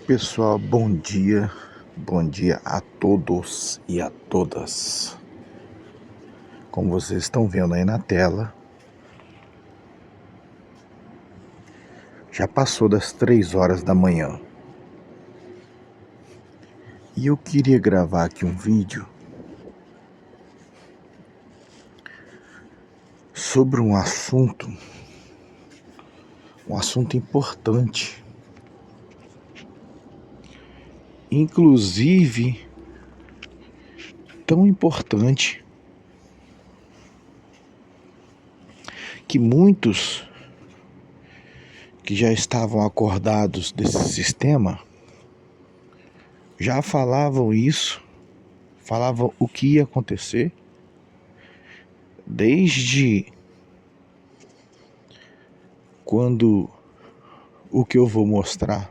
Pessoal, bom dia a todos e a todas. Como vocês estão vendo aí na tela, já passou das 3 horas da manhã. E eu queria gravar aqui um vídeo sobre um assunto importante. Inclusive, tão importante que muitos que já estavam acordados desse sistema já falavam isso, falavam o que ia acontecer desde quando o que eu vou mostrar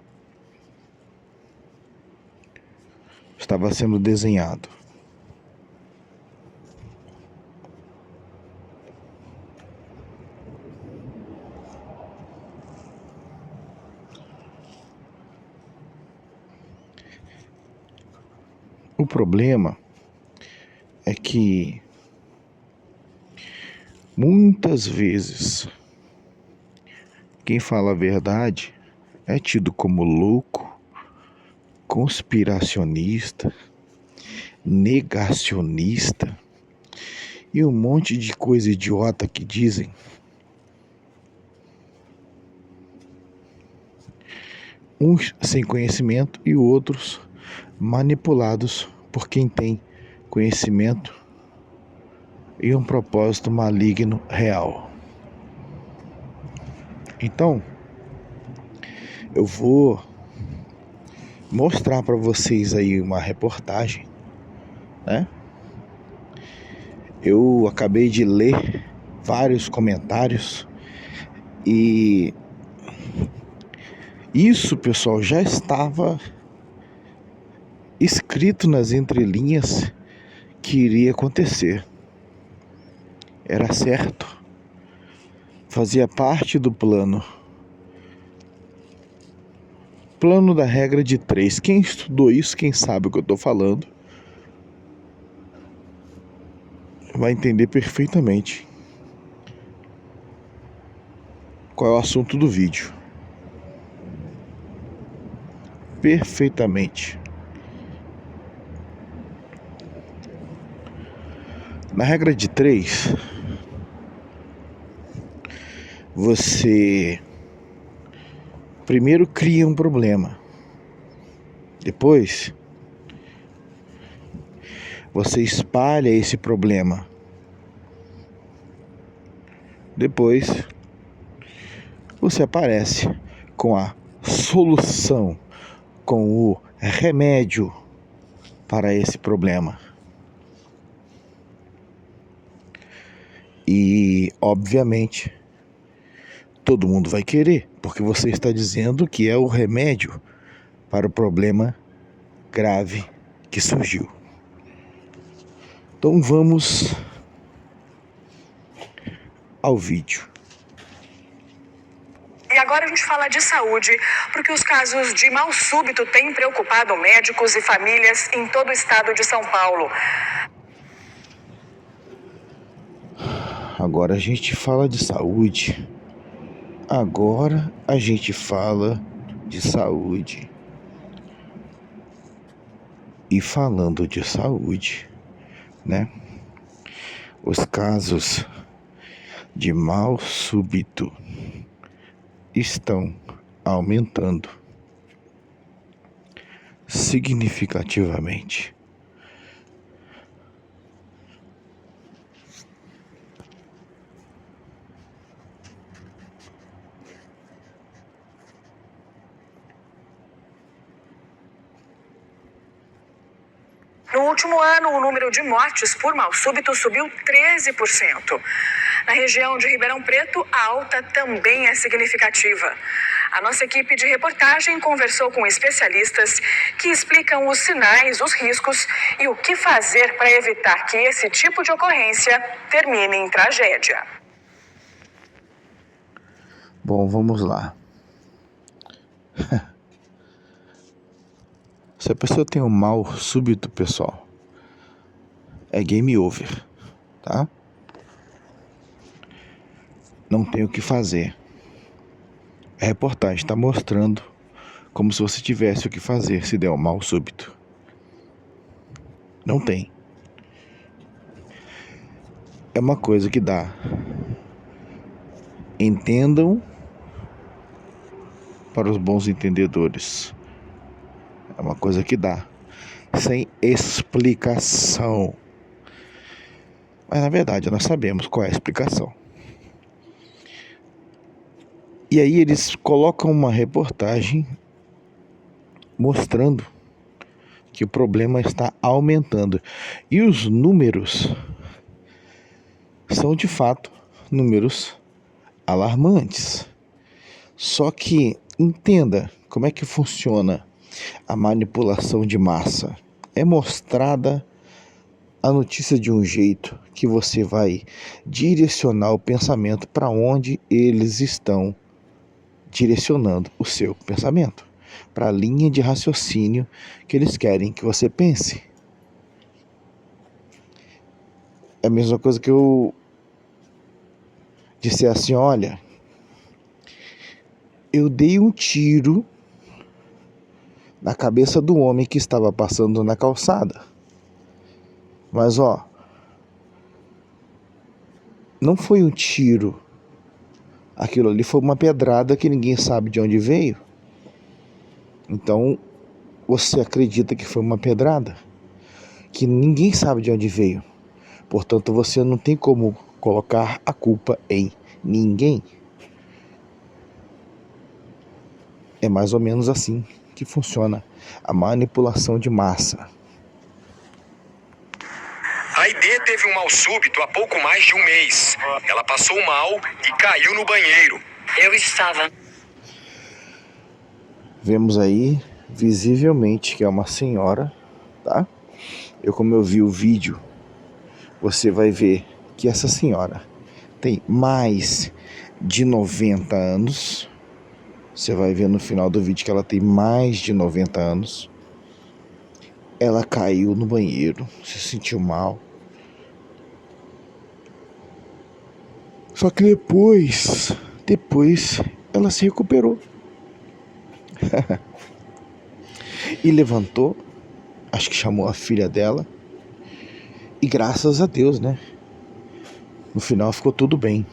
estava sendo desenhado. O problema é que muitas vezes quem fala a verdade é tido como louco, conspiracionista, negacionista e um monte de coisa idiota que dizem. Uns sem conhecimento e outros manipulados por quem tem conhecimento e um propósito maligno real. Então, eu vou mostrar para vocês aí uma reportagem, né? Eu acabei de ler vários comentários e isso, pessoal, já estava escrito nas entrelinhas que iria acontecer. Era certo. Fazia parte do plano. Plano da regra de 3. Quem estudou isso, quem sabe o que eu estou falando, vai entender perfeitamente qual é o assunto do vídeo. Perfeitamente. Na regra de 3, você primeiro cria um problema. Depois, você espalha esse problema. Depois, você aparece com a solução, com o remédio para esse problema. E, obviamente, todo mundo vai querer, porque você está dizendo que é o remédio para o problema grave que surgiu. Então vamos ao vídeo. E agora a gente fala de saúde, porque os casos de mal súbito têm preocupado médicos e famílias em todo o estado de São Paulo. Agora a gente fala de saúde. Agora a gente fala de saúde. E falando de saúde, né? Os casos de mal súbito estão aumentando significativamente. No último ano, o número de mortes por mal súbito subiu 13%. Na região de Ribeirão Preto, a alta também é significativa. A nossa equipe de reportagem conversou com especialistas que explicam os sinais, os riscos e o que fazer para evitar que esse tipo de ocorrência termine em tragédia. Bom, vamos lá. Se a pessoa tem um mal súbito, pessoal, é game over, tá? Não tem o que fazer. A reportagem está mostrando como se você tivesse o que fazer se der um mal súbito. Não tem. É uma coisa que dá. Entendam para os bons entendedores. É uma coisa que dá. Sem explicação. Mas na verdade nós sabemos qual é a explicação. E aí eles colocam uma reportagem mostrando que o problema está aumentando. E os números são de fato números alarmantes. Só que entenda como é que funciona a manipulação de massa. É mostrada a notícia de um jeito que você vai direcionar o pensamento para onde eles estão direcionando o seu pensamento, para a linha de raciocínio que eles querem que você pense. É a mesma coisa que eu disser assim, olha, eu dei um tiro na cabeça do homem que estava passando na calçada. Mas não foi um tiro. Aquilo ali foi uma pedrada que ninguém sabe de onde veio. Então, você acredita que foi uma pedrada que ninguém sabe de onde veio. Portanto, você não tem como colocar a culpa em ninguém. É mais ou menos assim que funciona a manipulação de massa. A Aidê teve um mal súbito há pouco mais de um mês. Ela passou mal e caiu no banheiro. Eu estava. Vemos aí visivelmente que é uma senhora, tá? Como eu vi o vídeo, você vai ver que essa senhora tem mais de 90 anos. Você vai ver no final do vídeo que ela tem mais de 90 anos. Ela caiu no banheiro, se sentiu mal. Só que depois ela se recuperou. E levantou, acho que chamou a filha dela. E graças a Deus, né? No final ficou tudo bem.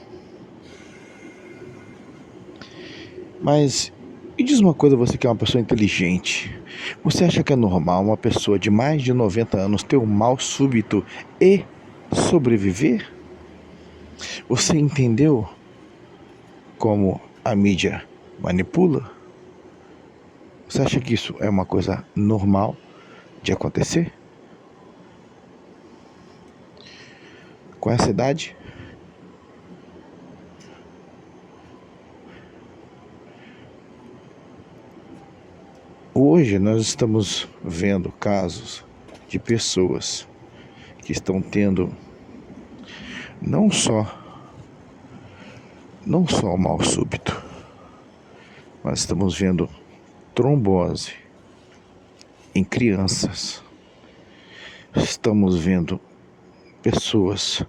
Mas me diz uma coisa, você que é uma pessoa inteligente. Você acha que é normal uma pessoa de mais de 90 anos ter um mal súbito e sobreviver? Você entendeu como a mídia manipula? Você acha que isso é uma coisa normal de acontecer? Com essa idade? Hoje nós estamos vendo casos de pessoas que estão tendo não só o mal súbito, mas estamos vendo trombose em crianças. Estamos vendo pessoas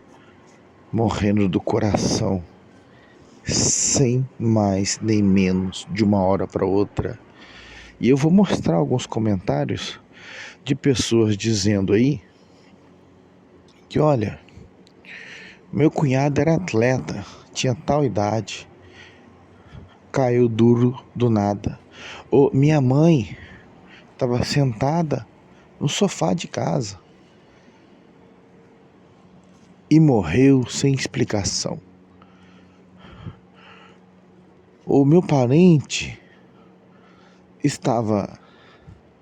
morrendo do coração sem mais nem menos de uma hora para outra. E eu vou mostrar alguns comentários de pessoas dizendo aí que, olha, meu cunhado era atleta, tinha tal idade, caiu duro do nada. Ou minha mãe estava sentada no sofá de casa e morreu sem explicação. Ou meu parente estava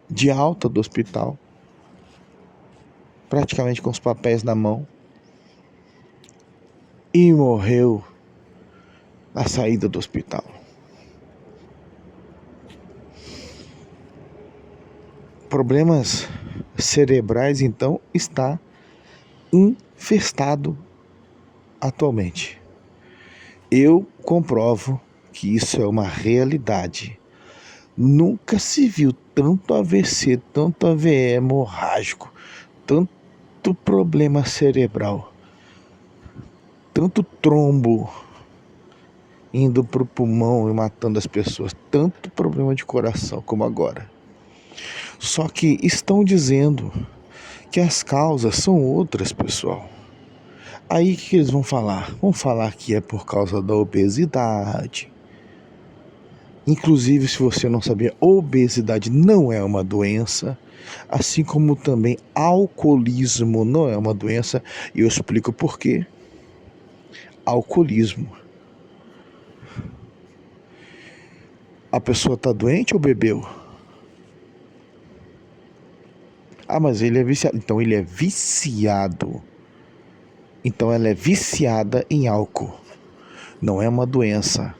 de alta do hospital, praticamente com os papéis na mão, e morreu na saída do hospital. Problemas cerebrais, então, está infestado atualmente. Eu comprovo que isso é uma realidade. Nunca se viu tanto AVC, tanto AVE hemorrágico, tanto problema cerebral, tanto trombo indo pro pulmão e matando as pessoas, tanto problema de coração como agora. Só que estão dizendo que as causas são outras, pessoal. Aí o que eles vão falar? Vão falar que é por causa da obesidade. Inclusive, se você não sabia, obesidade não é uma doença, assim como também alcoolismo não é uma doença, e eu explico por quê. Alcoolismo. A pessoa está doente ou bebeu? Ah, mas ele é viciado. Então ele é viciado. Então ela é viciada em álcool. Não é uma doença.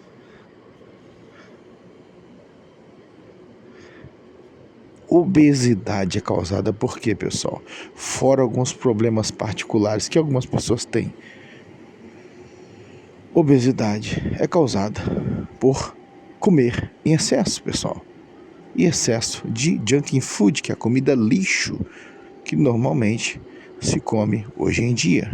Obesidade é causada por quê, pessoal? Fora alguns problemas particulares que algumas pessoas têm. Obesidade é causada por comer em excesso, pessoal. E excesso de junk food, que é a comida lixo que normalmente se come hoje em dia.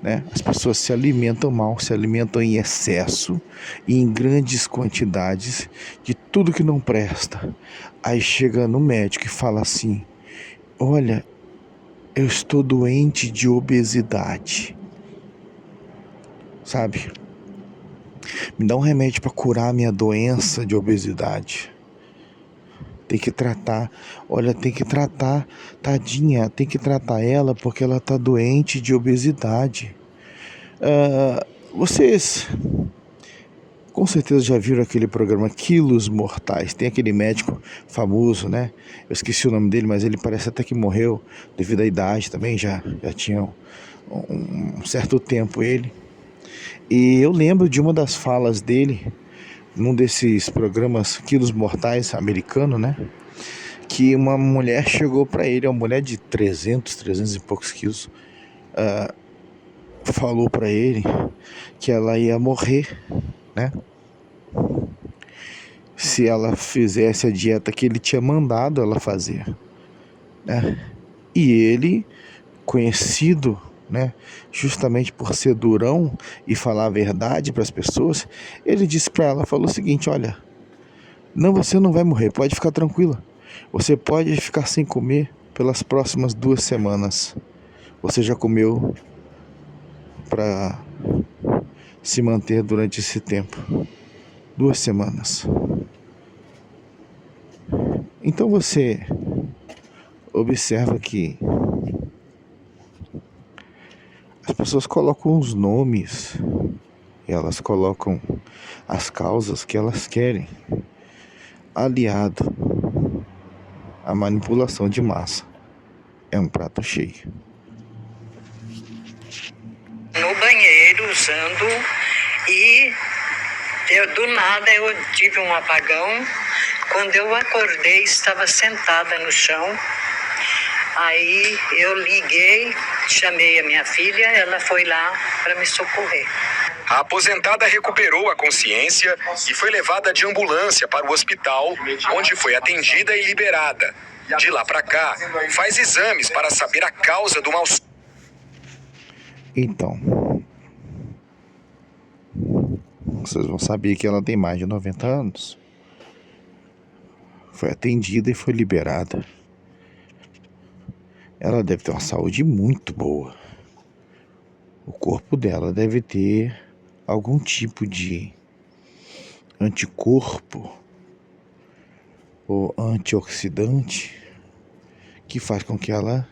Né? As pessoas se alimentam mal, se alimentam em excesso e em grandes quantidades de tudo que não presta. Aí chega no médico e fala assim: olha, eu estou doente de obesidade. Sabe? Me dá um remédio para curar a minha doença de obesidade. Tem que tratar, olha, tem que tratar, tadinha, tem que tratar ela porque ela tá doente de obesidade. Vocês com certeza já viram aquele programa Quilos Mortais. Tem aquele médico famoso, né? Eu esqueci o nome dele, mas ele parece até que morreu devido à idade também, já tinha um certo tempo ele. E eu lembro de uma das falas dele num desses programas Quilos Mortais americano, né? Que uma mulher chegou para ele, uma mulher de 300 e poucos quilos, falou para ele que ela ia morrer, né? Se ela fizesse a dieta que ele tinha mandado ela fazer, né? E ele, conhecido, né, justamente por ser durão e falar a verdade para as pessoas, ele disse para ela, falou o seguinte: olha, não, você não vai morrer, pode ficar tranquila. Você pode ficar sem comer pelas próximas 2 semanas. Você já comeu para se manter durante esse tempo. 2 semanas. Então você observa que as pessoas colocam os nomes, elas colocam as causas que elas querem, aliado à manipulação de massa. É um prato cheio. No banheiro usando e do nada eu tive um apagão. Quando eu acordei, estava sentada no chão. Aí eu liguei, chamei a minha filha, ela foi lá para me socorrer. A aposentada recuperou a consciência e foi levada de ambulância para o hospital, onde foi atendida e liberada. De lá para cá, faz exames para saber a causa do mal. Então, vocês vão saber que ela tem mais de 90 anos. Foi atendida e foi liberada. Ela deve ter uma saúde muito boa. O corpo dela deve ter algum tipo de anticorpo ou antioxidante que faz com que ela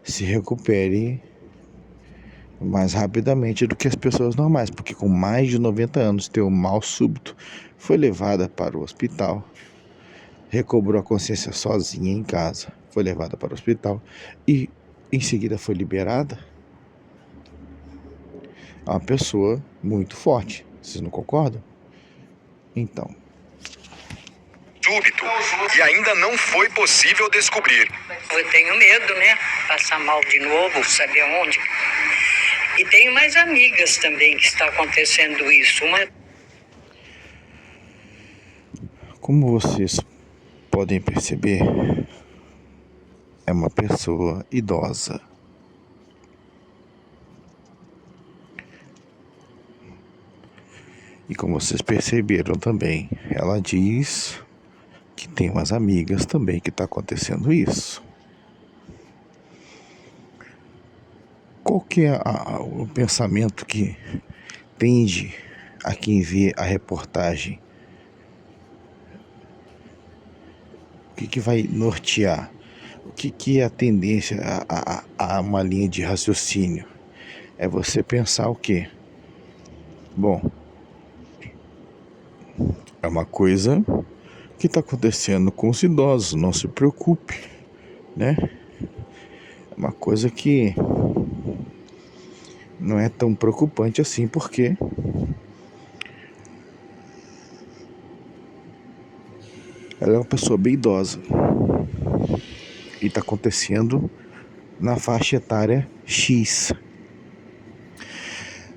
se recupere mais rapidamente do que as pessoas normais, porque com mais de 90 anos ter um mal súbito, foi levada para o hospital, recobrou a consciência sozinha em casa, foi levada para o hospital e em seguida foi liberada. É uma pessoa muito forte, vocês não concordam? Então, Súbito, e ainda não foi possível descobrir. Eu tenho medo, né? Passar mal de novo, saber onde. E tenho mais amigas também que está acontecendo isso. Uma Como vocês podem perceber, é uma pessoa idosa. E como vocês perceberam também, ela diz que tem umas amigas também que está acontecendo isso. Qual que é o pensamento que tende a quem vê a reportagem? O que vai nortear? O que é a tendência a uma linha de raciocínio? É você pensar o quê? Bom, é uma coisa que está acontecendo com os idosos, não se preocupe, né? É uma coisa que não é tão preocupante assim, porque ela é uma pessoa bem idosa e está acontecendo na faixa etária X.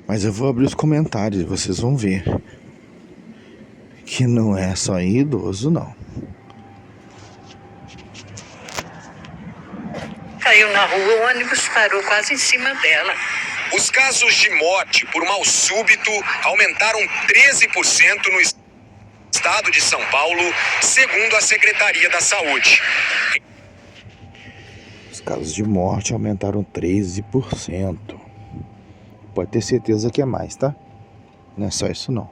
Mas eu vou abrir os comentários e vocês vão ver que não é só em idoso, não. Caiu na rua, o ônibus parou quase em cima dela. Os casos de morte por mal súbito aumentaram 13% no estado de São Paulo, segundo a Secretaria da Saúde. Os casos de morte aumentaram 13%. Pode ter certeza que é mais, tá? Não é só isso não.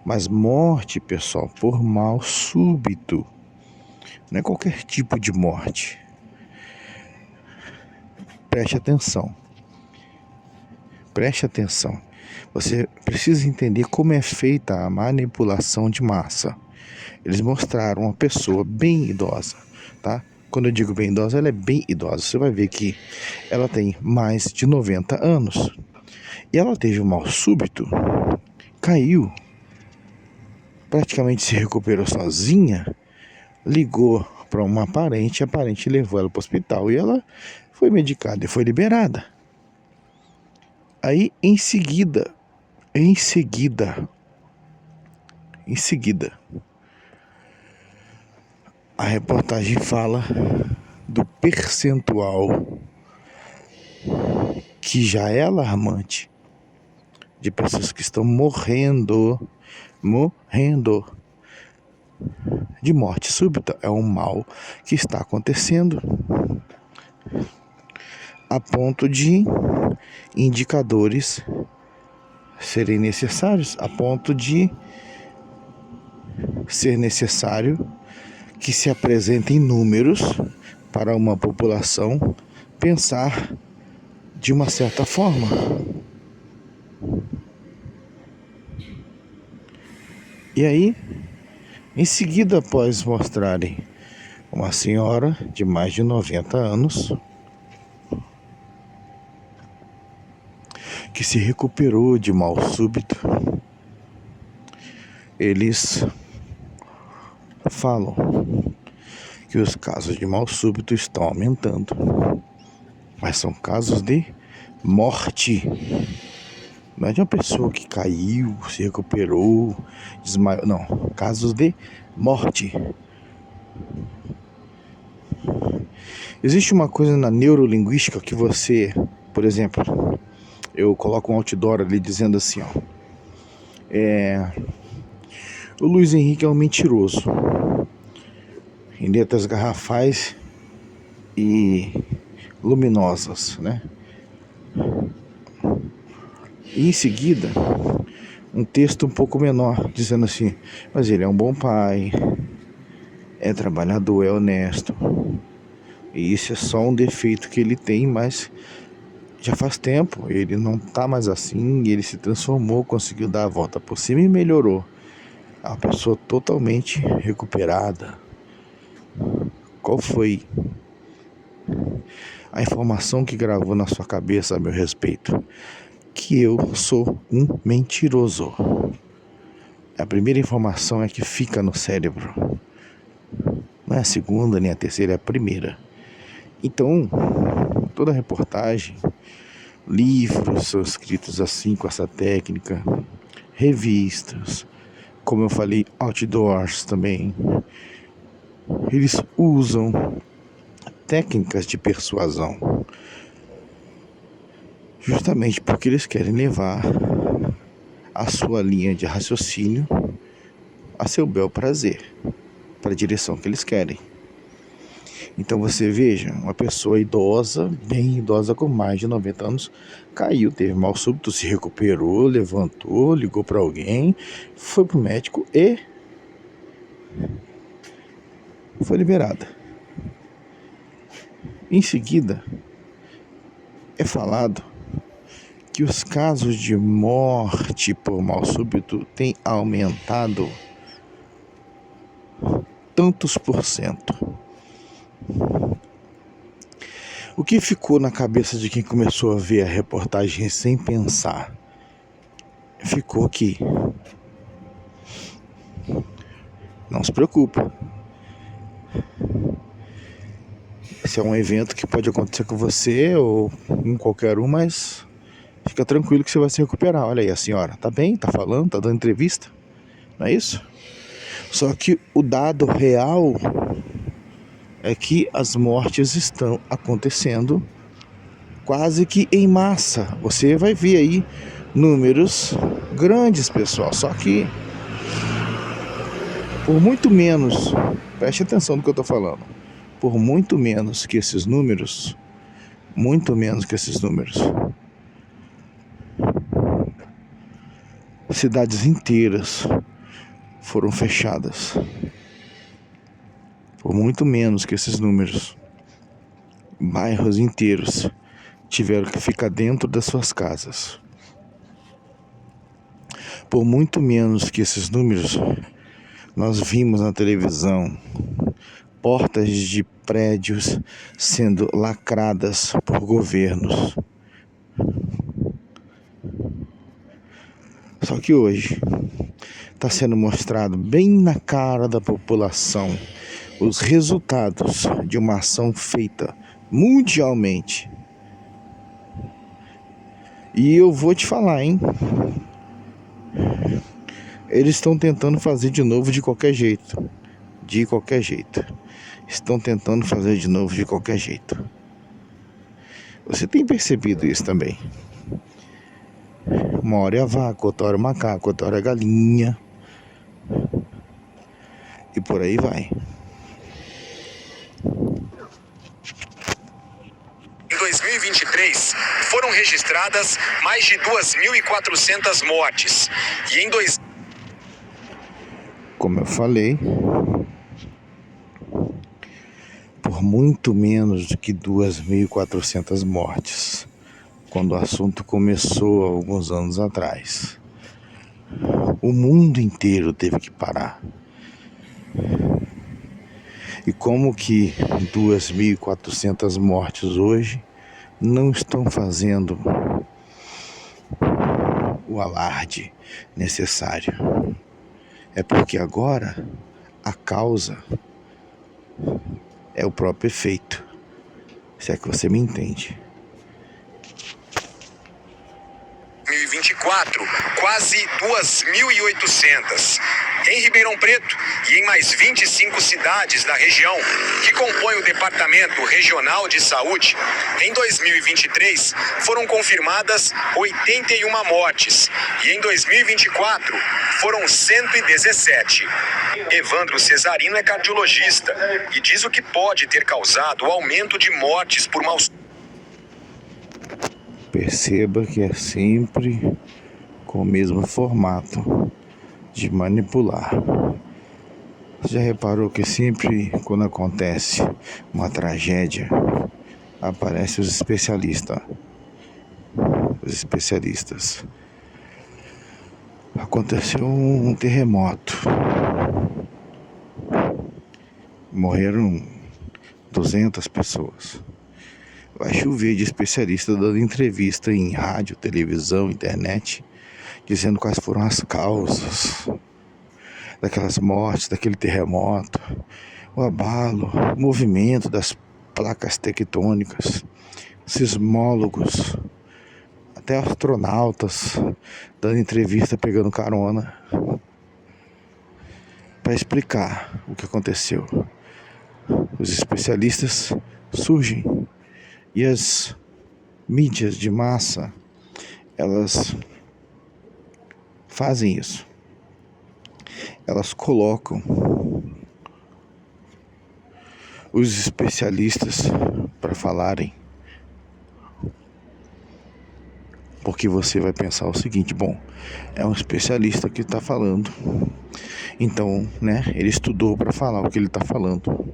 Mas morte, pessoal, por mal súbito. Não é qualquer tipo de morte. Preste atenção. Preste atenção. Você precisa entender como é feita a manipulação de massa. Eles mostraram uma pessoa bem idosa, tá? Quando eu digo bem idosa, ela é bem idosa. Você vai ver que ela tem mais de 90 anos. E ela teve um mal súbito, caiu, praticamente se recuperou sozinha, ligou para uma parente, a parente levou ela para o hospital e ela foi medicada e foi liberada. Aí em seguida, a reportagem fala do percentual que já é alarmante de pessoas que estão morrendo de morte súbita. É um mal que está acontecendo a ponto de indicadores serem necessários, a ponto de ser necessário que se apresentem números para uma população pensar de uma certa forma. E aí, em seguida, após mostrarem uma senhora de mais de 90 anos que se recuperou de mal súbito, eles falam que os casos de mal súbito estão aumentando, mas são casos de morte. Não é de uma pessoa que caiu, se recuperou, desmaiou. Não, casos de morte. Existe uma coisa na neurolinguística que você, por exemplo, eu coloco um outdoor ali dizendo assim, ó, o Luiz Henrique é um mentiroso. Em letras garrafais e luminosas, né? E em seguida, um texto um pouco menor, dizendo assim, mas ele é um bom pai, é trabalhador, é honesto. E isso é só um defeito que ele tem, mas já faz tempo, ele não tá mais assim, ele se transformou, conseguiu dar a volta por cima e melhorou. É uma pessoa totalmente recuperada. Qual foi a informação que gravou na sua cabeça a meu respeito? Que eu sou um mentiroso. A primeira informação é que fica no cérebro. Não é a segunda nem a terceira, é a primeira. Então, toda reportagem, livros são escritos assim, com essa técnica, revistas, como eu falei, outdoors também, eles usam técnicas de persuasão, justamente porque eles querem levar a sua linha de raciocínio a seu bel prazer, para a direção que eles querem. Então você veja, uma pessoa idosa, bem idosa, com mais de 90 anos, caiu, teve mal súbito, se recuperou, levantou, ligou para alguém, foi pro médico e foi liberada. Em seguida, é falado que os casos de morte por mal súbito têm aumentado tantos por cento. O que ficou na cabeça de quem começou a ver a reportagem sem pensar? Ficou que não se preocupa. Esse é um evento que pode acontecer com você ou com qualquer um, mas fica tranquilo que você vai se recuperar. Olha aí, a senhora tá bem, tá falando, tá dando entrevista, não é isso? Só que o dado real é que as mortes estão acontecendo quase que em massa. Você vai ver aí números grandes, pessoal. Só que por muito menos, preste atenção no que eu estou falando, por muito menos que esses números, cidades inteiras foram fechadas. Por muito menos que esses números, bairros inteiros tiveram que ficar dentro das suas casas. Por muito menos que esses números, nós vimos na televisão portas de prédios sendo lacradas por governos. Só que hoje está sendo mostrado bem na cara da população os resultados de uma ação feita mundialmente. E eu vou te falar, hein? Eles estão tentando fazer de novo de qualquer jeito. De qualquer jeito. Estão tentando fazer de novo de qualquer jeito. Você tem percebido isso também? Uma hora é a vaca, outra hora é o macaco, outra hora é a galinha. E por aí vai. Em 2023, foram registradas mais de 2.400 mortes. E em Como eu falei, por muito menos do que 2.400 mortes, quando o assunto começou há alguns anos atrás. O mundo inteiro teve que parar. E como que 2.400 mortes hoje não estão fazendo o alarde necessário? É porque agora a causa é o próprio efeito. Se é que você me entende. 2024, quase 2.800. Em Ribeirão Preto e em mais 25 cidades da região que compõem o Departamento Regional de Saúde, em 2023 foram confirmadas 81 mortes e em 2024 foram 117. Evandro Cesarino é cardiologista e diz o que pode ter causado o aumento de mortes por mal. Perceba que é sempre com o mesmo formato de manipular. Você já reparou que sempre quando acontece uma tragédia, aparecem os especialistas. Os especialistas. Aconteceu um terremoto. Morreram 200 pessoas. Vai chover de especialista dando entrevista em rádio, televisão, internet, dizendo quais foram as causas daquelas mortes, daquele terremoto, o abalo, o movimento das placas tectônicas, sismólogos, até astronautas dando entrevista, pegando carona para explicar o que aconteceu. Os especialistas surgem e as mídias de massa, elas fazem isso. Elas colocam os especialistas para falarem. Porque você vai pensar o seguinte: bom, é um especialista que está falando, então, né, ele estudou para falar o que ele está falando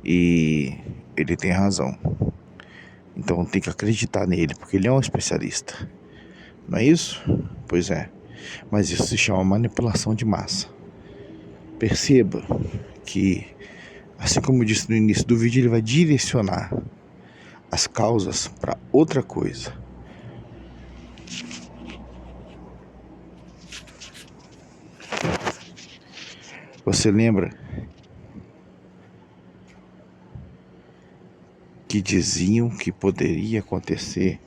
e ele tem razão, então tem que acreditar nele, porque ele é um especialista, não é isso? Pois é, mas isso se chama manipulação de massa. Perceba que, assim como eu disse no início do vídeo, ele vai direcionar as causas para outra coisa. Você lembra que diziam que poderia acontecer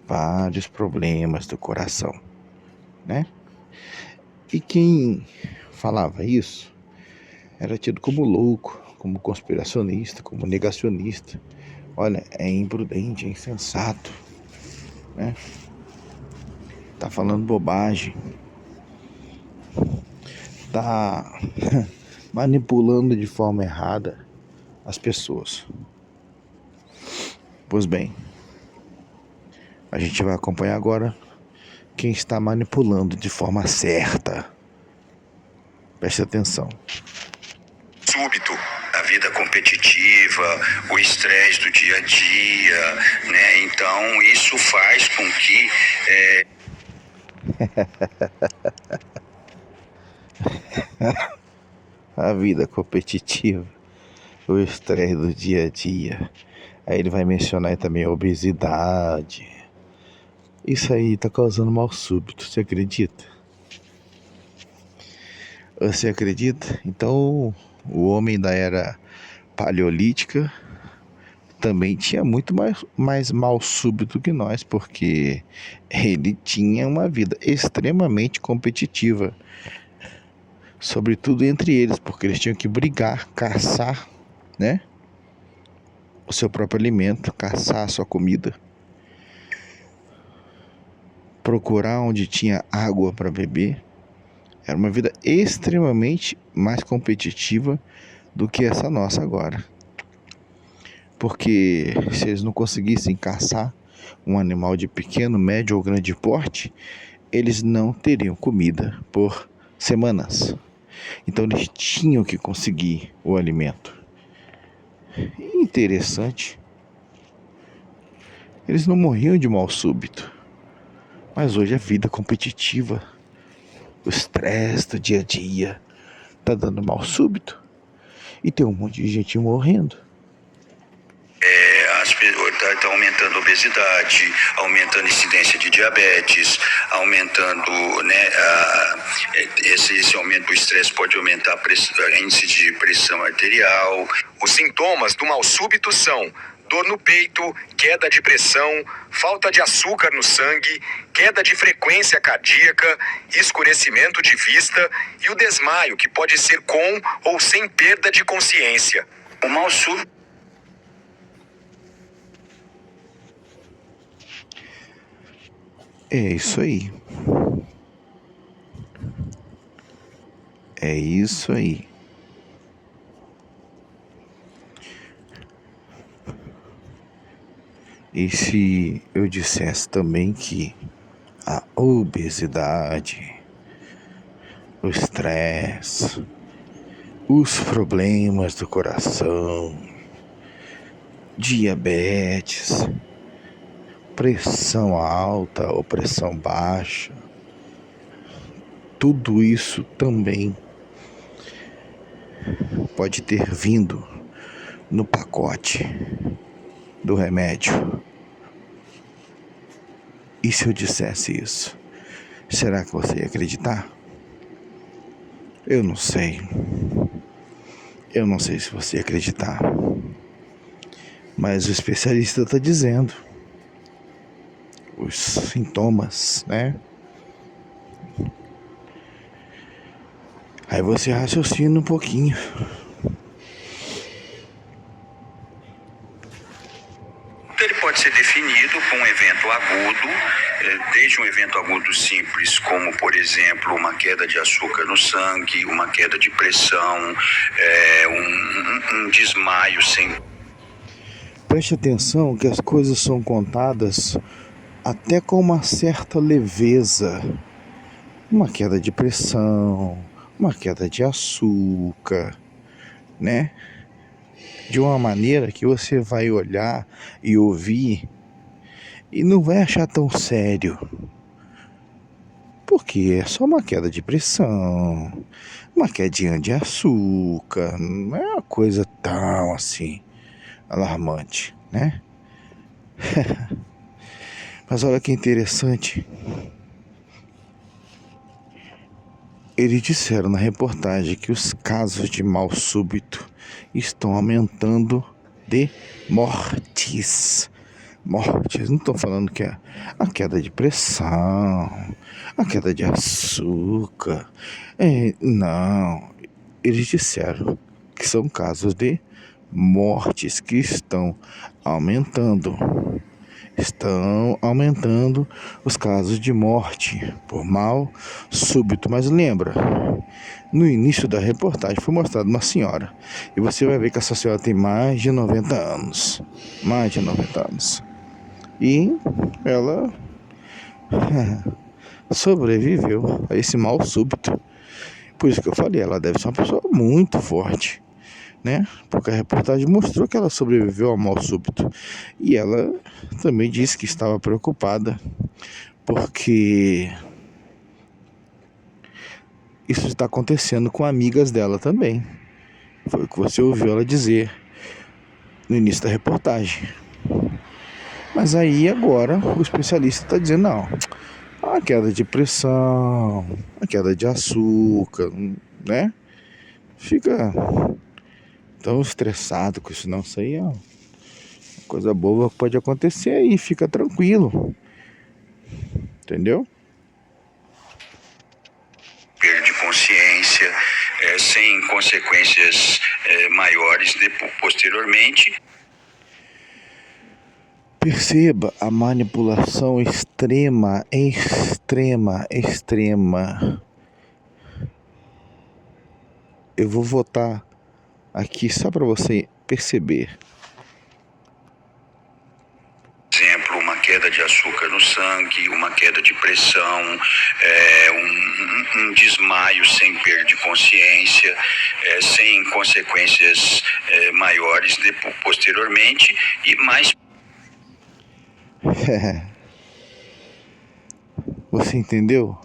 vários problemas do coração, né? E quem falava isso era tido como louco, como conspiracionista, como negacionista. Olha, é imprudente, é insensato, né? Tá falando bobagem. Tá manipulando de forma errada as pessoas. Pois bem, a gente vai acompanhar agora quem está manipulando de forma certa. Preste atenção. Súbito, a vida competitiva, o estresse do dia a dia, né? Então isso faz com que A vida competitiva, o estresse do dia a dia. Aí ele vai mencionar também a obesidade. Isso aí tá causando mal súbito, você acredita? Você acredita? Então, o homem da era paleolítica também tinha muito mais mal súbito que nós, porque ele tinha uma vida extremamente competitiva, sobretudo entre eles, porque eles tinham que brigar, caçar, né, o seu próprio alimento, caçar a sua comida, procurar onde tinha água para beber. Era uma vida extremamente mais competitiva do que essa nossa agora. Porque se eles não conseguissem caçar um animal de pequeno, médio ou grande porte, eles não teriam comida por semanas. Então eles tinham que conseguir o alimento. Interessante. Eles não morriam de mal súbito. Mas hoje a vida competitiva, o estresse do dia a dia, tá dando mal súbito. E tem um monte de gente morrendo. Está aumentando a obesidade, aumentando a incidência de diabetes, aumentando, né, esse aumento do estresse pode aumentar a índice de pressão arterial. Os sintomas do mal súbito são dor no peito, queda de pressão, falta de açúcar no sangue, queda de frequência cardíaca, escurecimento de vista e o desmaio, que pode ser com ou sem perda de consciência. O mal súbito É isso aí. É isso aí. E se eu dissesse também que a obesidade, o estresse, os problemas do coração, diabetes, pressão alta ou pressão baixa, tudo isso também pode ter vindo no pacote do remédio. E se eu dissesse isso, será que você ia acreditar? Eu não sei. Eu não sei se você ia acreditar. Mas o especialista está dizendo os sintomas, né? Aí você raciocina um pouquinho. Ele pode ser definido com um evento agudo, desde um evento agudo simples, como, por exemplo, uma queda de açúcar no sangue, uma queda de pressão, um desmaio sem... Preste atenção que as coisas são contadas até com uma certa leveza. Uma queda de pressão, uma queda de açúcar, né? De uma maneira que você vai olhar e ouvir e não vai achar tão sério. Porque é só uma queda de pressão, uma quedinha de açúcar, não é uma coisa tão assim alarmante, né? Mas olha que interessante. Eles disseram na reportagem que os casos de mal súbito estão aumentando de mortes. Mortes, não estou falando que é a queda de pressão, a queda de açúcar. Não, eles disseram que são casos de mortes que estão aumentando. Estão aumentando os casos de morte por mal súbito. Mas lembra, no início da reportagem foi mostrada uma senhora. E você vai ver que essa senhora tem mais de 90 anos. Mais de 90 anos. E ela sobreviveu a esse mal súbito. Por isso que eu falei, ela deve ser uma pessoa muito forte, né? Porque a reportagem mostrou que ela sobreviveu ao mal súbito. E ela também disse que estava preocupada porque isso está acontecendo com amigas dela também. Foi o que você ouviu ela dizer no início da reportagem. Mas aí agora o especialista está dizendo, não, a queda de pressão, a queda de açúcar, né? Fica tão estressado com isso não, isso aí é uma coisa boa que pode acontecer e fica tranquilo, entendeu? Perda de consciência, sem consequências maiores posteriormente. Perceba a manipulação extrema. Eu vou votar aqui só para você perceber. Exemplo, uma queda de açúcar no sangue, uma queda de pressão, um desmaio sem perda de consciência, sem consequências maiores posteriormente e mais... Você entendeu?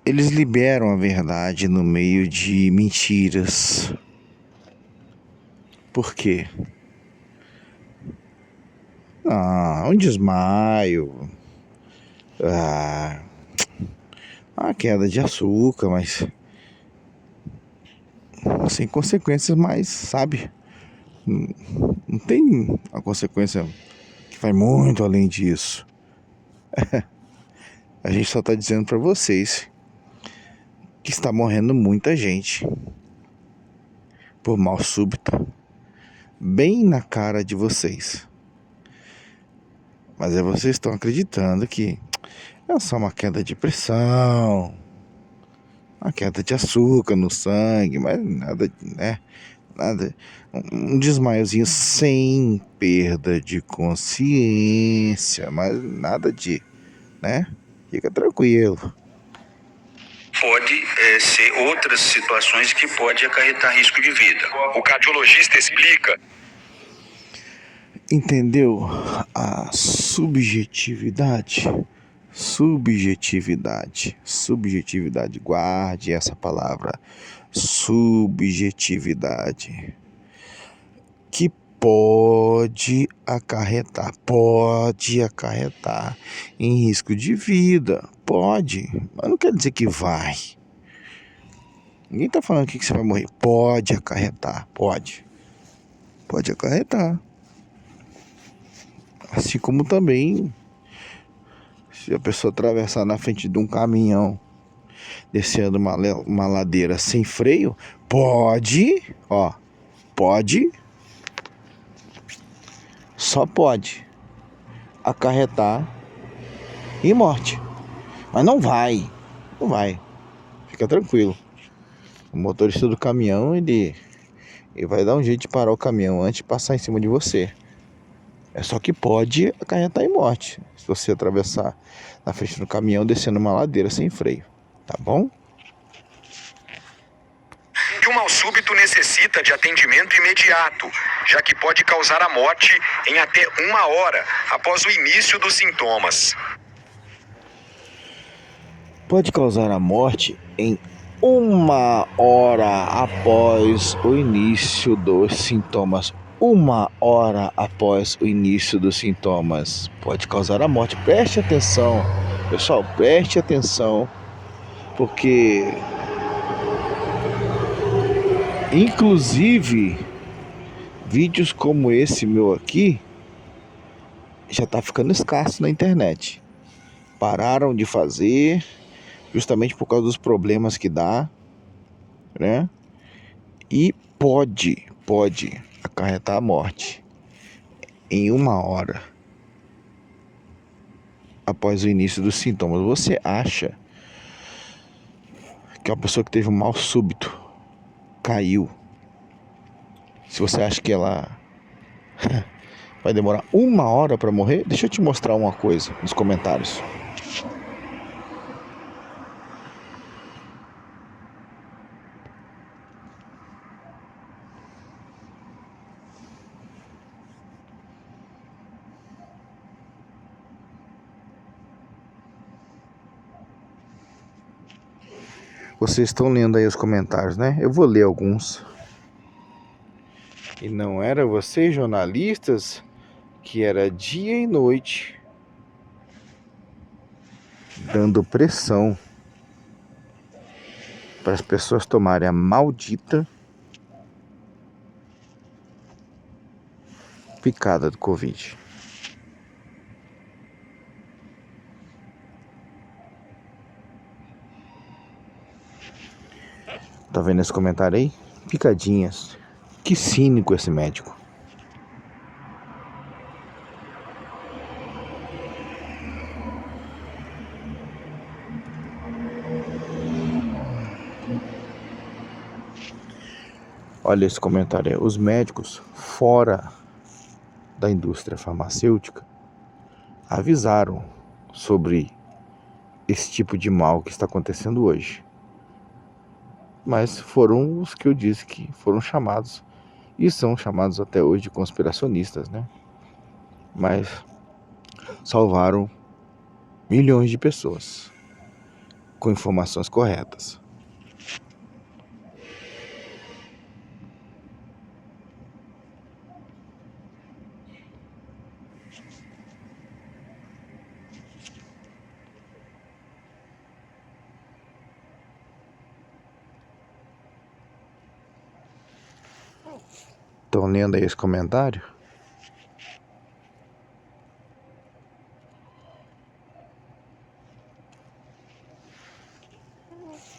Eles liberam a verdade no meio de mentiras. Por quê? Um desmaio, uma queda de açúcar, mas sem consequências mais, sabe? Não tem a consequência que vai muito além disso. A gente só está dizendo para vocês que está morrendo muita gente por mal súbito, bem na cara de vocês. Mas vocês estão acreditando que é só uma queda de pressão, uma queda de açúcar no sangue, mas nada, né? Nada, um desmaiozinho sem perda de consciência, mas nada de, né? Fica tranquilo. Pode ser outras situações que pode acarretar risco de vida. O cardiologista explica. Entendeu? A subjetividade, guarde essa palavra, subjetividade, que pode acarretar em risco de vida, pode, mas não quer dizer que vai. Ninguém está falando aqui que você vai morrer, pode acarretar, pode acarretar. Assim como também, se a pessoa atravessar na frente de um caminhão, descendo uma ladeira sem freio, pode só pode acarretar em morte. Mas não vai. Fica tranquilo. O motorista do caminhão, ele vai dar um jeito de parar o caminhão antes de passar em cima de você. É só que pode acarretar em morte se você atravessar na frente do caminhão descendo uma ladeira sem freio. Tá bom? Que o mal súbito necessita de atendimento imediato, já que pode causar a morte em até 1 hora após o início dos sintomas. Pode causar a morte em 1 hora após o início dos sintomas. 1 hora após o início dos sintomas. Pode causar a morte. Preste atenção, pessoal, preste atenção, porque inclusive vídeos como esse meu aqui já tá ficando escasso na internet. Pararam de fazer justamente por causa dos problemas que dá, né? E pode acarretar a morte em 1 hora após o início dos sintomas. Você acha que uma pessoa que teve um mal súbito caiu, se você acha que ela vai demorar 1 hora para morrer? Deixa eu te mostrar uma coisa nos comentários. Vocês estão lendo aí os comentários, né? Eu vou ler alguns. E não era vocês, jornalistas, que era dia e noite dando pressão para as pessoas tomarem a maldita picada do Covid. Tá vendo esse comentário aí? Picadinhas. Que cínico esse médico. Olha esse comentário aí. Os médicos fora da indústria farmacêutica avisaram sobre esse tipo de mal que está acontecendo hoje. Mas foram os que eu disse que foram chamados, e são chamados até hoje de conspiracionistas, né? Mas salvaram milhões de pessoas com informações corretas. Estão lendo aí esse comentário?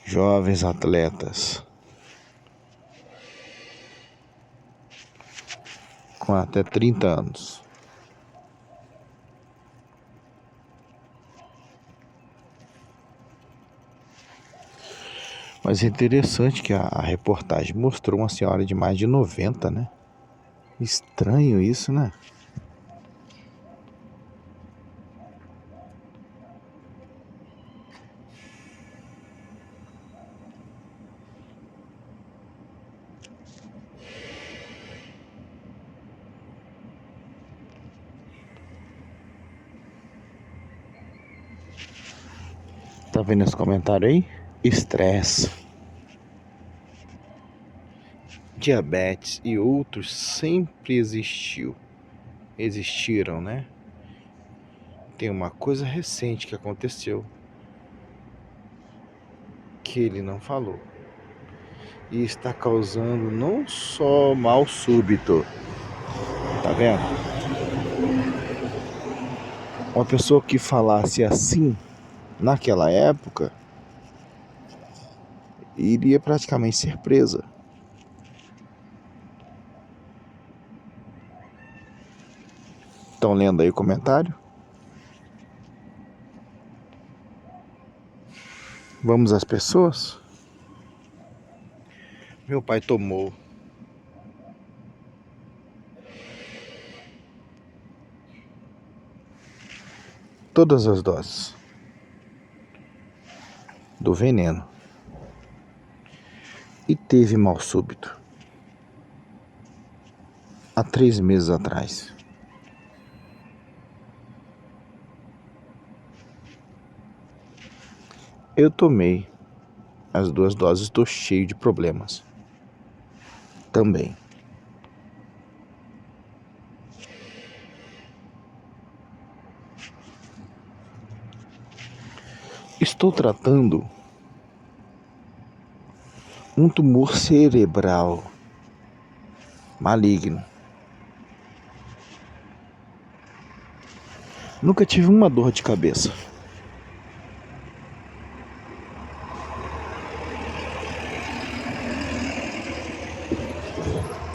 Jovens atletas com até 30 anos. Mas é interessante que a reportagem mostrou uma senhora de mais de 90, né? Estranho isso, né? Tá vendo esse comentário aí? Estresse, diabetes e outros sempre existiram, né? Tem uma coisa recente que aconteceu que ele não falou e está causando não só mal súbito, tá vendo? Uma pessoa que falasse assim naquela época iria praticamente ser presa. Estão lendo aí o comentário? Vamos às pessoas? Meu pai tomou todas as doses do veneno e teve mal súbito há 3 meses atrás. Eu tomei as 2 doses, estou cheio de problemas também. Estou tratando um tumor cerebral maligno. Nunca tive uma dor de cabeça.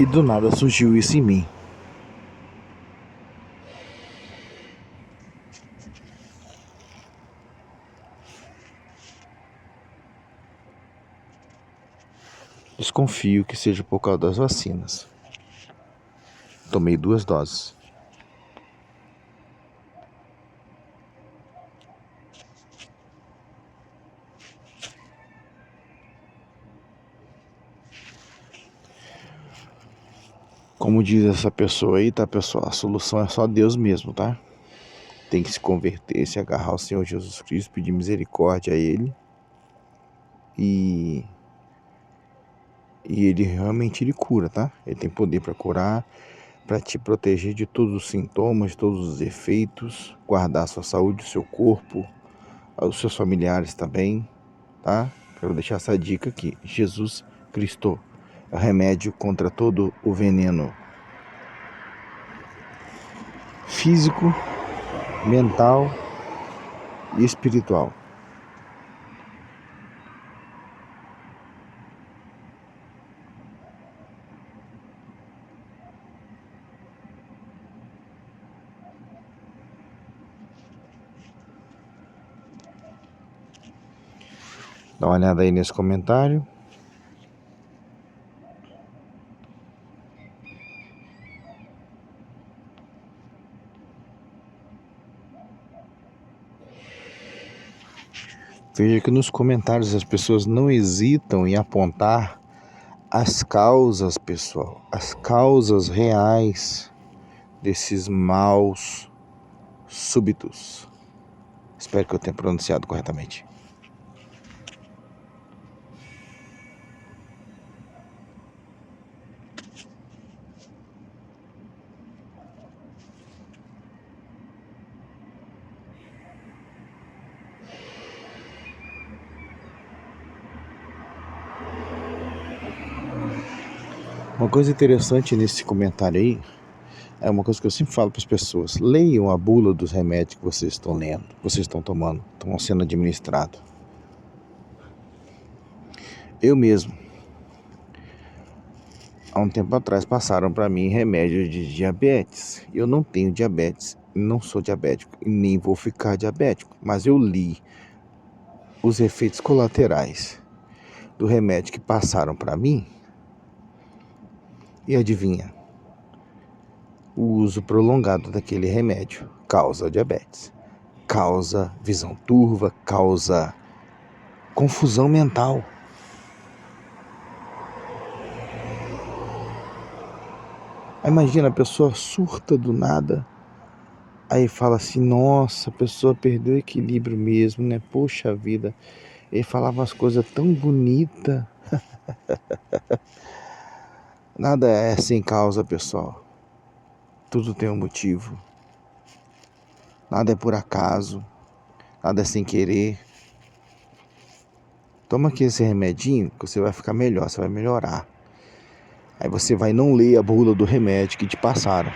E do nada surgiu isso em mim. Desconfio que seja por causa das vacinas. Tomei 2 doses. Como diz essa pessoa aí, tá, pessoal? A solução é só Deus mesmo, tá? Tem que se converter, se agarrar ao Senhor Jesus Cristo, pedir misericórdia a Ele. E Ele realmente Ele cura, tá? Ele tem poder para curar, para te proteger de todos os sintomas, de todos os efeitos, guardar a sua saúde, o seu corpo, os seus familiares também, tá? Quero deixar essa dica aqui. Jesus Cristo é o remédio contra todo o veneno físico, mental e espiritual. Dá uma olhada aí nesse comentário. Veja que nos comentários as pessoas não hesitam em apontar as causas, pessoal, as causas reais desses maus súbitos. Espero que eu tenha pronunciado corretamente. Uma coisa interessante nesse comentário aí é uma coisa que eu sempre falo para as pessoas: leiam a bula dos remédios que vocês estão lendo, vocês estão tomando, estão sendo administrados. Eu mesmo, há um tempo atrás, passaram para mim remédios de diabetes. Eu não tenho diabetes, não sou diabético e nem vou ficar diabético, mas eu li os efeitos colaterais do remédio que passaram para mim e adivinha? O uso prolongado daquele remédio causa diabetes, causa visão turva, causa confusão mental. Imagina, a pessoa surta do nada, aí fala assim: nossa, a pessoa perdeu o equilíbrio mesmo, né? Poxa vida, ele falava umas coisas tão bonitas. Nada é sem causa, pessoal. Tudo tem um motivo. Nada é por acaso, nada é sem querer. Toma aqui esse remedinho que você vai ficar melhor, você vai melhorar. Aí você vai não ler a bula do remédio que te passaram.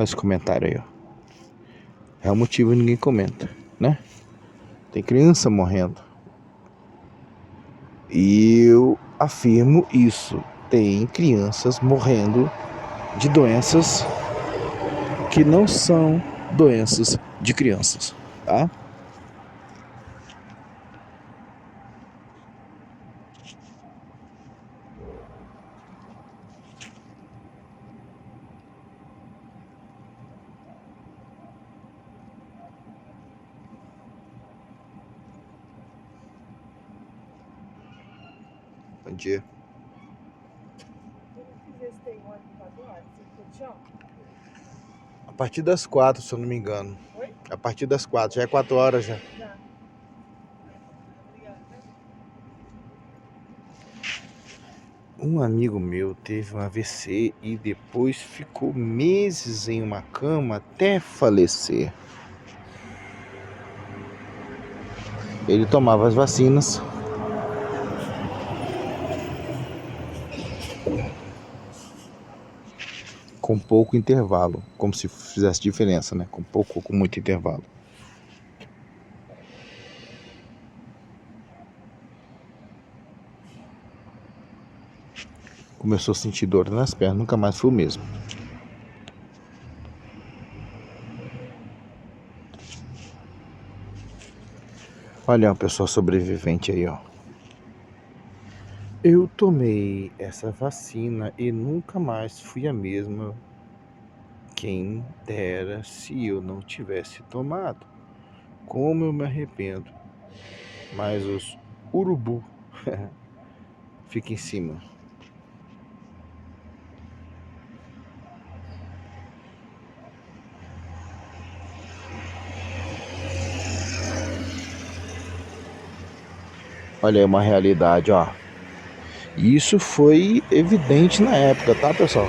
Olha esse comentário aí, ó. É o motivo que ninguém comenta, né? Tem criança morrendo. E eu afirmo isso. Tem crianças morrendo de doenças que não são doenças de crianças, tá? Bom dia. A partir das 4, se eu não me engano. Oi? A partir das 4, já é 4 horas já. Já. Um amigo meu teve um AVC e depois ficou meses em uma cama até falecer. Ele tomava as vacinas. Com pouco intervalo, como se fizesse diferença, né? Com pouco ou com muito intervalo. Começou a sentir dor nas pernas, nunca mais foi o mesmo. Olha uma pessoa sobrevivente aí, ó. Eu tomei essa vacina e nunca mais fui a mesma. Quem dera se eu não tivesse tomado. Como eu me arrependo. Mas os urubu fica em cima. Olha aí uma realidade, ó. Isso foi evidente na época, tá, pessoal?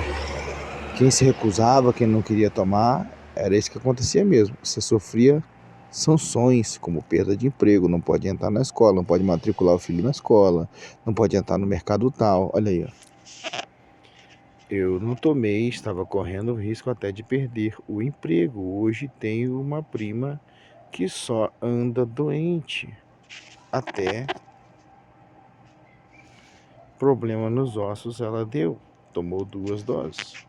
Quem se recusava, quem não queria tomar, era isso que acontecia mesmo. Você sofria sanções, como perda de emprego, não pode entrar na escola, não pode matricular o filho na escola, não pode entrar no mercado tal. Olha aí, ó. Eu não tomei, estava correndo o risco até de perder o emprego. Hoje tenho uma prima que só anda doente. Até problema nos ossos ela deu. Tomou 2 doses.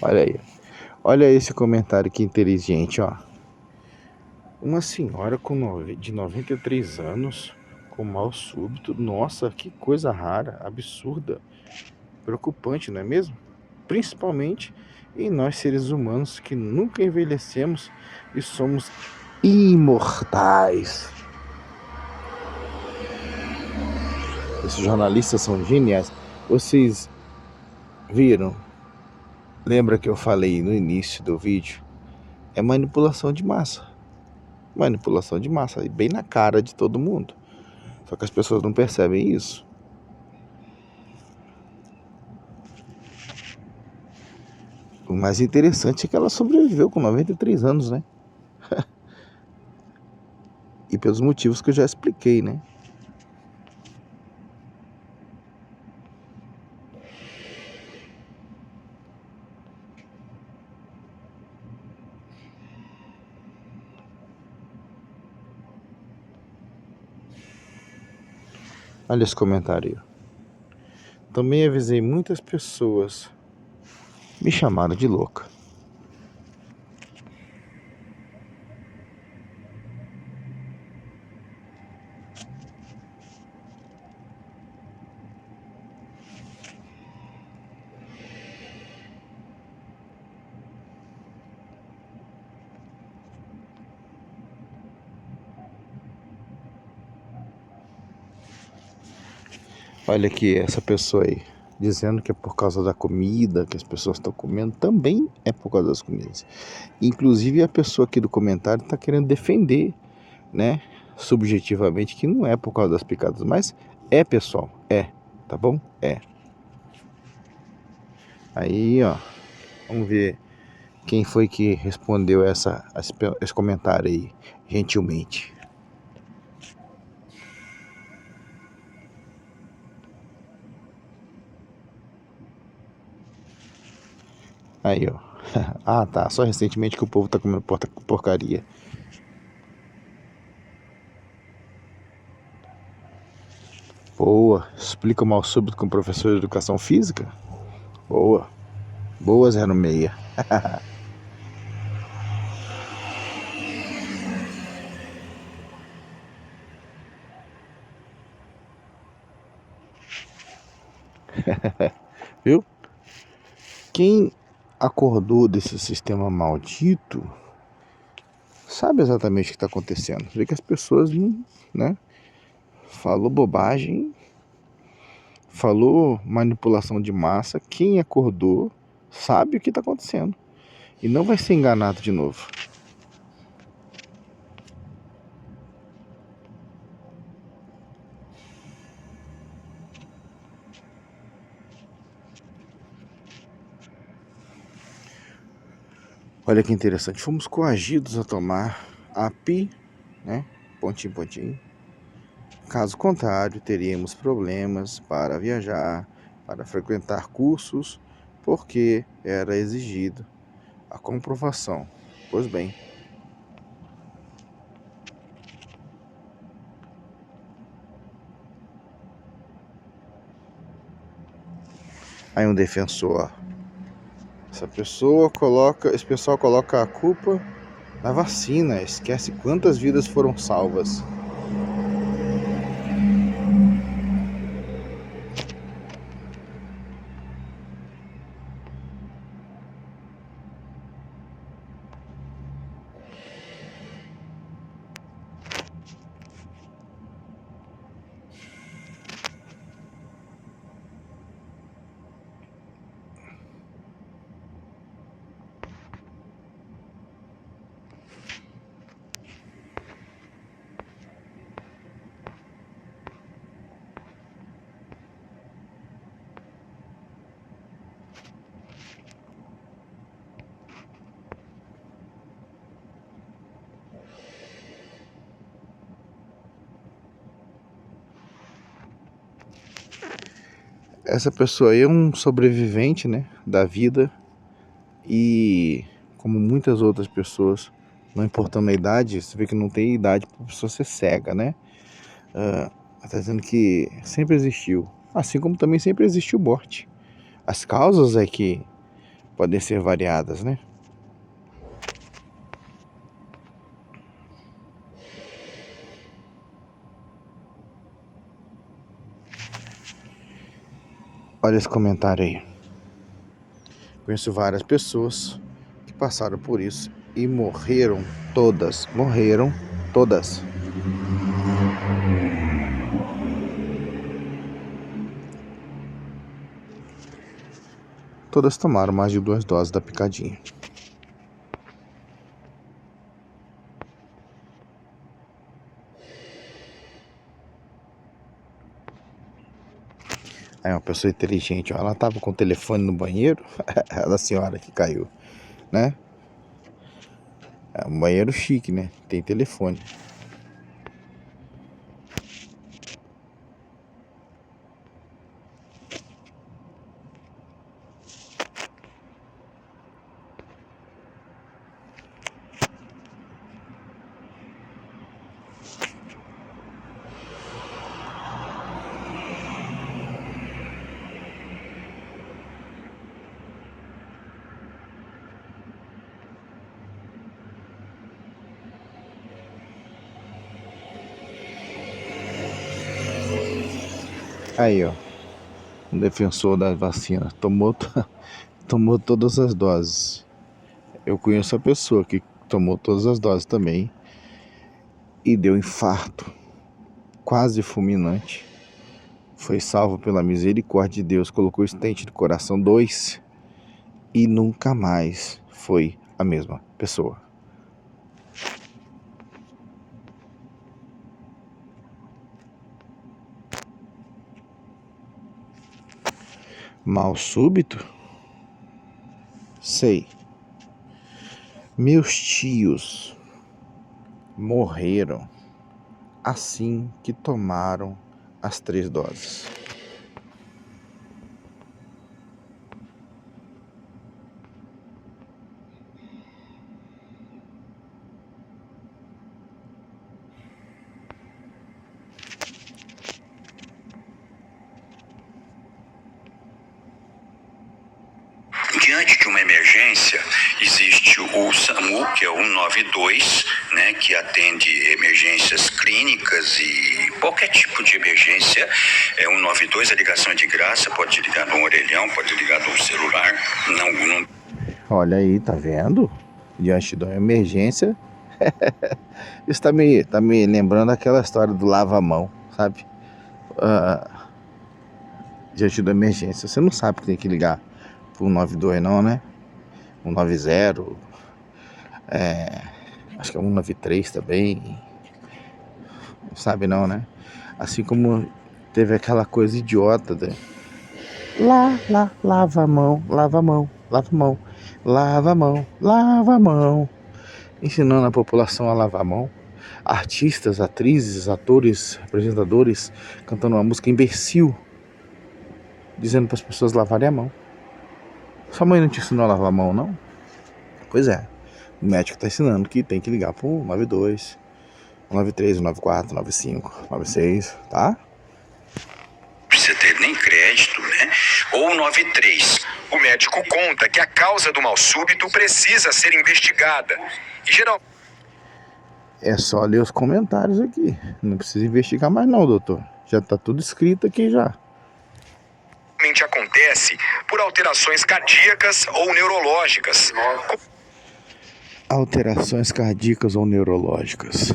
Olha aí. Olha esse comentário que inteligente, ó. Uma senhora de 93 anos com mal súbito. Nossa, que coisa rara, absurda, preocupante, não é mesmo? Principalmente em nós seres humanos que nunca envelhecemos e somos imortais. Esses jornalistas são geniais. Vocês viram? Lembra que eu falei no início do vídeo? É manipulação de massa. Manipulação de massa, bem na cara de todo mundo. Só que as pessoas não percebem isso. O mais interessante é que ela sobreviveu com 93 anos, né? E pelos motivos que eu já expliquei, né? Olha esse comentário aí. Também avisei muitas pessoas. Me chamaram de louca. Olha aqui essa pessoa aí, dizendo que é por causa da comida que as pessoas estão comendo. Também é por causa das comidas. Inclusive a pessoa aqui do comentário está querendo defender, né, subjetivamente, que não é por causa das picadas. Mas é, pessoal, é, tá bom? É. Aí, ó, vamos ver Quem foi que respondeu esse comentário aí, gentilmente? Aí, ó. Ah, tá. Só recentemente que o povo tá comendo porcaria. Boa. Explica o mal súbito com o professor de educação física? Boa. Boa 06. Viu? Quem acordou desse sistema maldito sabe exatamente o que está acontecendo. Vê que as pessoas, né? Falou bobagem, falou manipulação de massa. Quem acordou sabe o que está acontecendo e não vai ser enganado de novo. Olha que interessante, fomos coagidos a tomar API, né? Pontinho, pontinho. Caso contrário, teríamos problemas para viajar, para frequentar cursos, porque era exigido a comprovação. Pois bem, aí um defensor, esse pessoal coloca a culpa na vacina, esquece quantas vidas foram salvas. Essa pessoa aí é um sobrevivente, né, da vida e, como muitas outras pessoas, não importando a idade, você vê que não tem idade para a pessoa ser cega, né? Tá dizendo que sempre existiu, assim como também sempre existiu morte. As causas é que podem ser variadas, né? Olha esse comentário aí. Conheço várias pessoas que passaram por isso e morreram todas. Morreram todas. Todas tomaram mais de 2 doses da picadinha. É uma pessoa inteligente, ó. Ela tava com o telefone no banheiro, a senhora que caiu, né? É um banheiro chique, né? Tem telefone. Aí, ó. Um defensor da vacina. Tomou todas as doses. Eu conheço a pessoa que tomou todas as doses também e deu infarto, quase fulminante. Foi salvo pela misericórdia de Deus, colocou estente no coração 2 e nunca mais foi a mesma pessoa. Mal súbito? Sei. Meus tios morreram assim que tomaram as 3 doses. Diante de uma emergência, existe o SAMU, que é o 192, né, que atende emergências clínicas e qualquer tipo de emergência. É 192, a ligação é de graça, pode ligar no orelhão, pode ligar no celular. Não. Olha aí, tá vendo? Diante de uma emergência. Isso tá me lembrando aquela história do lava-mão, sabe? Diante da emergência, você não sabe que tem que ligar pro 192 não, né? 190, acho que é 193 também. Não sabe não, né? Assim como teve aquela coisa idiota lava a mão, lava a mão, lava a mão, lava a mão, lava a mão, ensinando a população a lavar a mão. Artistas, atrizes, atores, apresentadores cantando uma música imbecil, dizendo para as pessoas lavarem a mão. Sua mãe não te ensinou a lavar a mão, não? Pois é, o médico está ensinando que tem que ligar pro 92, 93, 94, 95, 96, tá? Não precisa ter nem crédito, né? Ou 93. O médico conta que a causa do mal súbito precisa ser investigada. E geralmente É só ler os comentários aqui. Não precisa investigar mais não, doutor. Já tá tudo escrito aqui já. acontece por alterações cardíacas ou neurológicas. Alterações cardíacas ou neurológicas.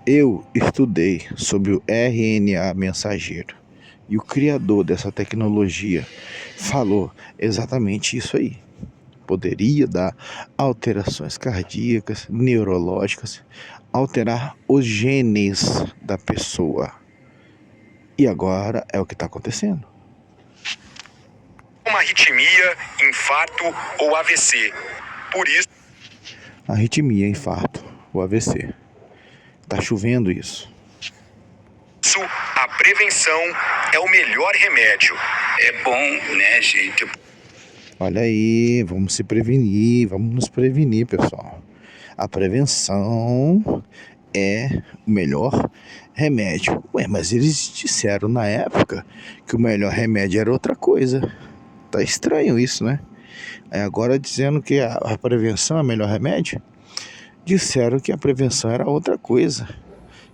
Eu estudei sobre o RNA mensageiro e o criador dessa tecnologia falou exatamente isso aí. Poderia dar alterações cardíacas, neurológicas, alterar os genes da pessoa. E agora é o que está acontecendo. Uma arritmia, infarto ou AVC. Por isso, Arritmia, infarto ou AVC. Tá chovendo isso. A prevenção é o melhor remédio. É bom, né, gente? Olha aí, vamos se prevenir, vamos nos prevenir, pessoal. A prevenção é o melhor remédio. Ué, mas eles disseram na época que o melhor remédio era outra coisa. Tá estranho isso, né? Aí agora dizendo que a prevenção é o melhor remédio, disseram que a prevenção era outra coisa,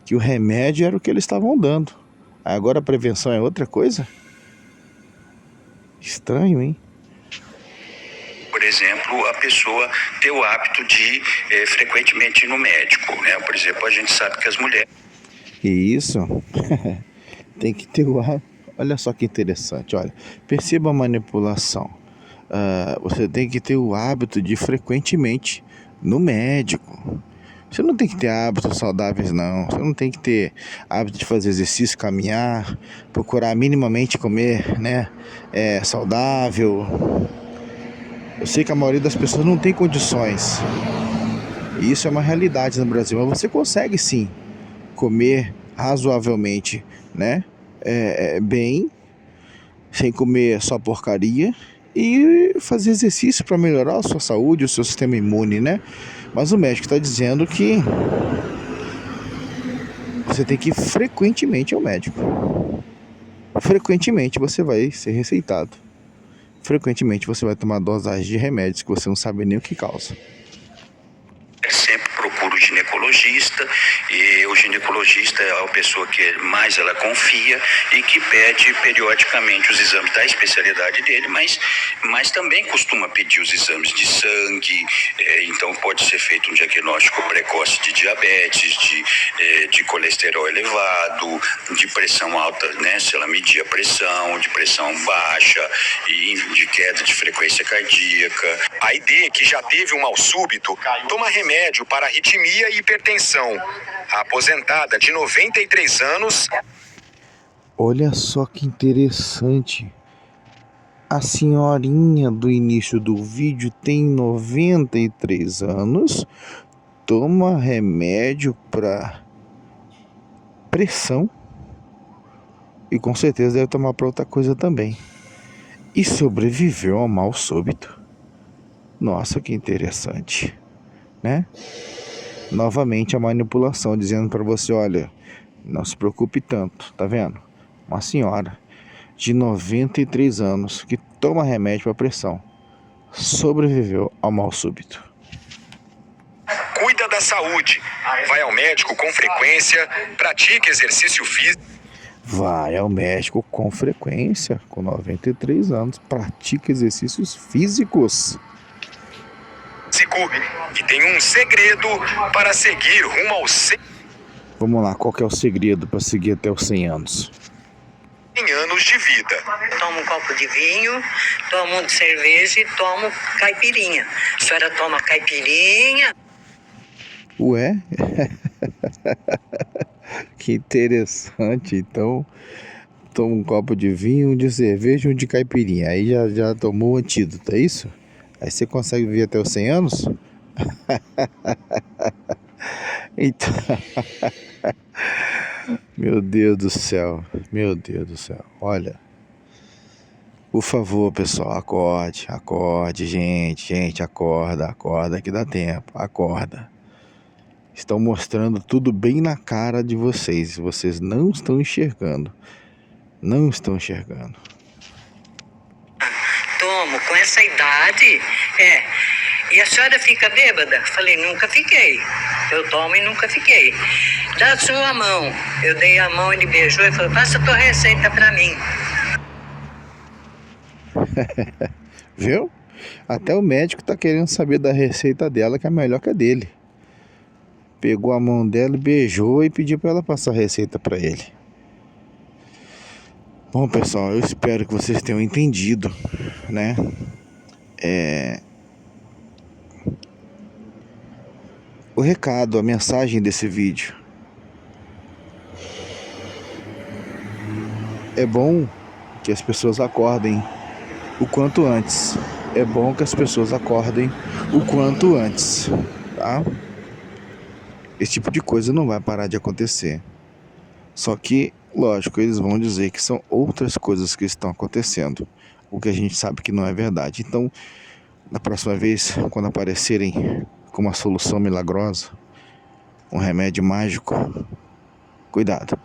que o remédio era o que eles estavam dando. Aí agora a prevenção é outra coisa? Estranho, hein? Por exemplo, a pessoa ter o hábito de frequentemente ir no médico, né? Por exemplo, a gente sabe que as mulheres... Isso. Tem que ter o hábito. Olha só que interessante, olha. Perceba a manipulação. Você tem que ter o hábito de ir frequentemente no médico. Você não tem que ter hábitos saudáveis, não. Você não tem que ter hábito de fazer exercício, caminhar, procurar minimamente comer, né? Saudável. Eu sei que a maioria das pessoas não tem condições. E isso é uma realidade no Brasil. Mas você consegue sim comer razoavelmente, né? Bem, sem comer só porcaria, e fazer exercício para melhorar a sua saúde, o seu sistema imune, né? Mas o médico está dizendo que você tem que ir frequentemente ao médico. Frequentemente você vai ser receitado. Frequentemente você vai tomar dosagem de remédios que você não sabe nem o que causa. sempre procura o ginecologista, e o ginecologista é a pessoa que mais ela confia e que pede periodicamente os exames da especialidade dele, mas também costuma pedir os exames de sangue, então pode ser feito um diagnóstico precoce de diabetes, de colesterol elevado, de pressão alta, né, se ela medir a pressão, de pressão baixa e de queda de frequência cardíaca. A ID, que já teve um mal súbito, toma remédio para arritmia e hipertensão. A aposentada de 93 anos... Olha só que interessante. A senhorinha do início do vídeo tem 93 anos, toma remédio para pressão e com certeza deve tomar para outra coisa também. E sobreviveu ao mal súbito. Nossa, que interessante, né? Novamente a manipulação dizendo para você, olha, não se preocupe tanto, tá vendo? Uma senhora de 93 anos que toma remédio para pressão sobreviveu ao mal súbito. Cuida da saúde. Vai ao médico com frequência, pratique exercício físico. Vai ao médico com frequência, com 93 anos, pratica exercícios físicos. E tem um segredo para seguir rumo aos 100 Vamos lá, qual que é o segredo para seguir até os 100 anos? anos de vida. Tomo um copo de vinho, tomo um de cerveja e tomo caipirinha. A senhora toma caipirinha? Ué? Que interessante. Então, toma um copo de vinho, um de cerveja e um de caipirinha. Aí já tomou o antídoto, é isso? Aí você consegue viver até os 100 anos? Então... Meu Deus do céu, meu Deus do céu. Olha, por favor, pessoal, acorde, gente, acorda que dá tempo, acorda. Estão mostrando tudo bem na cara de vocês, vocês não estão enxergando, Tomo, com essa idade, E a senhora fica bêbada? Falei, nunca fiquei. Eu tomo e nunca fiquei. Dá a sua mão. Eu dei a mão, ele beijou e falou, passa a tua receita pra mim. Viu? Até o médico tá querendo saber da receita dela, que é melhor que a dele. Pegou a mão dela, beijou e pediu para ela passar a receita para ele. Bom, pessoal, eu espero que vocês tenham entendido, né? O recado, a mensagem desse vídeo. É bom que as pessoas acordem o quanto antes. É bom que as pessoas acordem o quanto antes, tá? Esse tipo de coisa não vai parar de acontecer. Só que, lógico, eles vão dizer que são outras coisas que estão acontecendo, o que a gente sabe que não é verdade. Então, na próxima vez, quando aparecerem com uma solução milagrosa, um remédio mágico, cuidado.